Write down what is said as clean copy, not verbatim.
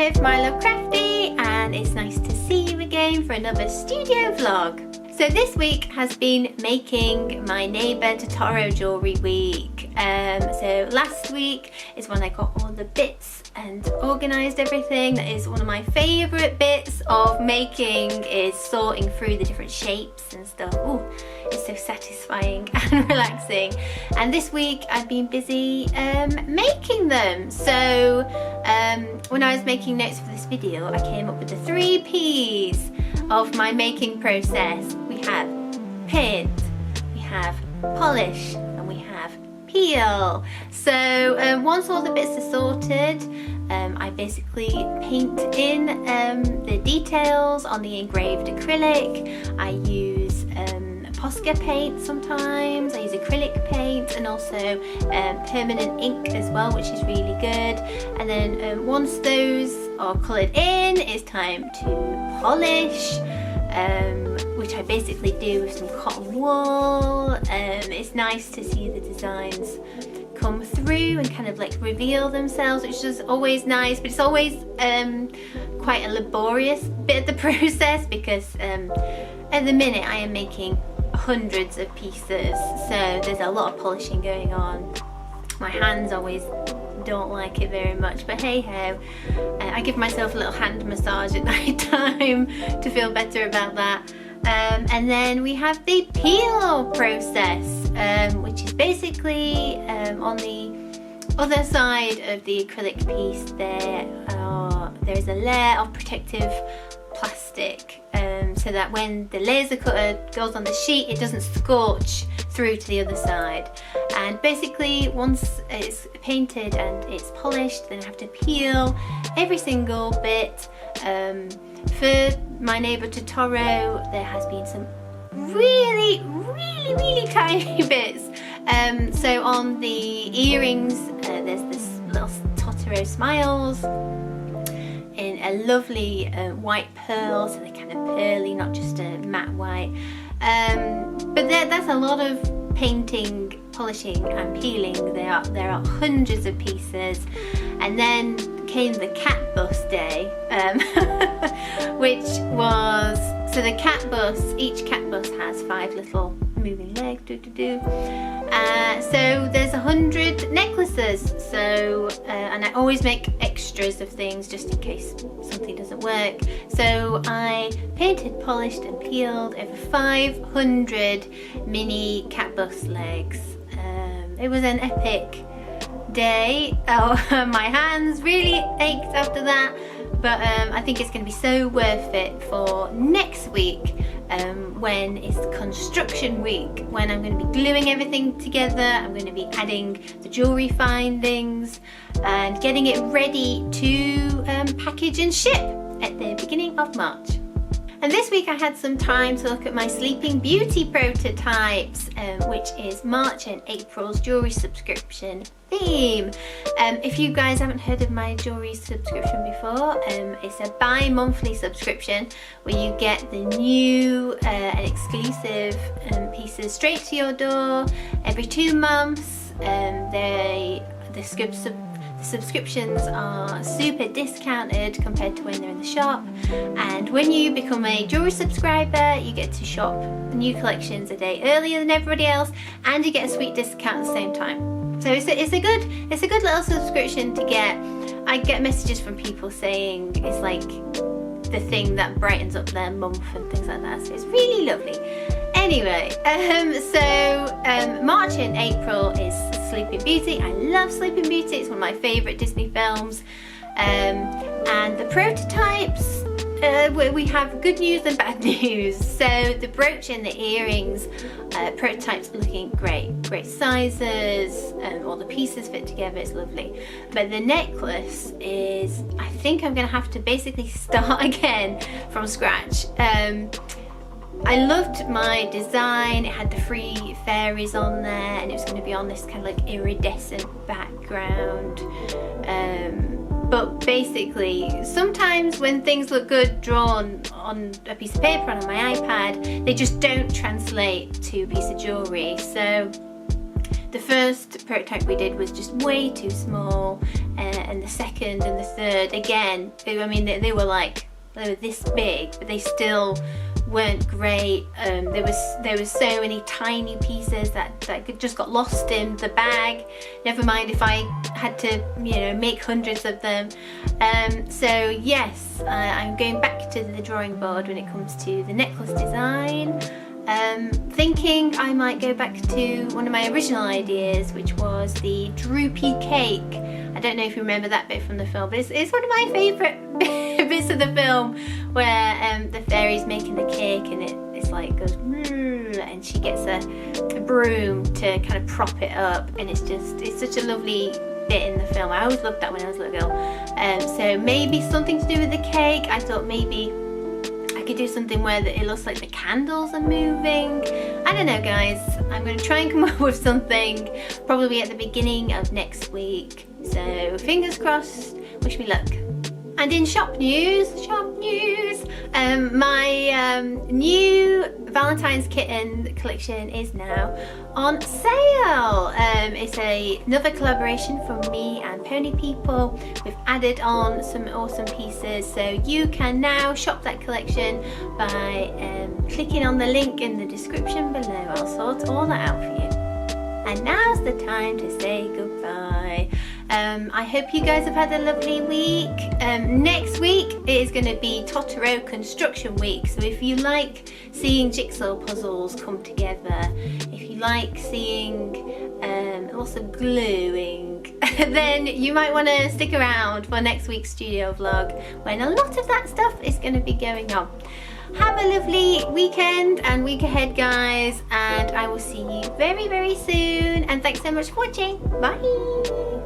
with my love Crafty, and it's nice to see you again for another studio vlog. So this week has been making my neighbour Totoro Jewellery week. So last week is when I got all the bits and organised everything. That is one of my favourite bits of making, is sorting through the different shapes and stuff. Ooh, it's so satisfying and relaxing. And this week I've been busy making them. So when I was making notes for this video, I came up with the 3 P's of my making process. We have paint, we have polish, and we have peel. So once all the bits are sorted, I basically paint in the details on the engraved acrylic. I use Posca paint sometimes, I use acrylic paint, and also permanent ink as well, which is really good. And then once those are coloured in, it's time to polish, which I basically do with some cotton wool. It's nice to see the designs come through and kind of like reveal themselves, which is always nice, but it's always quite a laborious bit of the process, because at the minute I am making hundreds of pieces, so there's a lot of polishing going on. My hands always don't like it very much, but hey ho, I give myself a little hand massage at night time to feel better about that. And then we have the peel process, which is basically on the other side of the acrylic piece there is a layer of protective plastic, so that when the laser cutter goes on the sheet, it doesn't scorch through to the other side. And basically once it's painted and it's polished, then I have to peel every single bit. For my neighbour Totoro, there has been some really tiny bits. So on the earrings, there's this little Totoro smiles in a lovely white pearl, so they're kind of pearly, not just a matte white. But that's a lot of painting, polishing and peeling. There are hundreds of pieces. And then came the cat bus day, which was, so the cat bus, each cat bus has 5 little moving legs, so there's 100 necklaces, so and I always make extras of things just in case something doesn't work. So I painted, polished and peeled over 500 mini cat bus legs. It was an epic day. Oh, my hands really ached after that, but I think it's going to be so worth it for next week, when it's construction week, when I'm going to be gluing everything together. I'm going to be adding the jewellery findings and getting it ready to package and ship at the beginning of March. And this week I had some time to look at my Sleeping Beauty prototypes, which is March and April's jewellery subscription theme. If you guys haven't heard of my jewellery subscription before, it's a bi-monthly subscription where you get the new and exclusive pieces straight to your door every 2 months. The subscriptions are super discounted compared to when they're in the shop, and when you become a jewellery subscriber, you get to shop new collections a day earlier than everybody else, and you get a sweet discount at the same time. So it's a good little subscription to get. I get messages from people saying it's like the thing that brightens up their month and things like that, so it's really lovely. Anyway, March and April is Sleeping Beauty. I love Sleeping Beauty, it's one of my favourite Disney films. And the prototypes, we have good news and bad news. So the brooch and the earrings, prototypes looking great sizes, all the pieces fit together, it's lovely. But the necklace is, I think I'm going to have to basically start again from scratch. I loved my design. It had the 3 fairies on there, and it was going to be on this kind of like iridescent background. But basically, sometimes when things look good drawn on a piece of paper and on my iPad, they just don't translate to a piece of jewellery. So the first prototype we did was just way too small, and the second and the third, again, I mean, they were this big, but they still weren't great. There was so many tiny pieces that just got lost in the bag, never mind if I had to, you know, make hundreds of them. So yes, I'm going back to the drawing board when it comes to the necklace design. Thinking I might go back to one of my original ideas, which was the droopy cake. I don't know if you remember that bit from the film, but it's one of my favourite bits of the film, where the fairy's making the cake and it's like goes and she gets a broom to kind of prop it up, and it's such a lovely bit in the film. I always loved that when I was a little girl. So maybe something to do with the cake. I thought maybe I could do something where it looks like the candles are moving. I don't know, guys. I'm going to try and come up with something probably at the beginning of next week. So fingers crossed, wish me luck. And in shop news, my new Valentine's kitten collection is now on sale. It's another collaboration from me and Pony People. We've added on some awesome pieces, so you can now shop that collection by clicking on the link in the description below. I'll sort all that out for you. And now's the time to say goodbye. I hope you guys have had a lovely week. Next week it is going to be Totoro Construction Week, so if you like seeing jigsaw puzzles come together, if you like seeing lots of gluing, then you might want to stick around for next week's studio vlog, when a lot of that stuff is going to be going on. Have a lovely weekend and week ahead, guys, and I will see you very, very soon, and thanks so much for watching. Bye!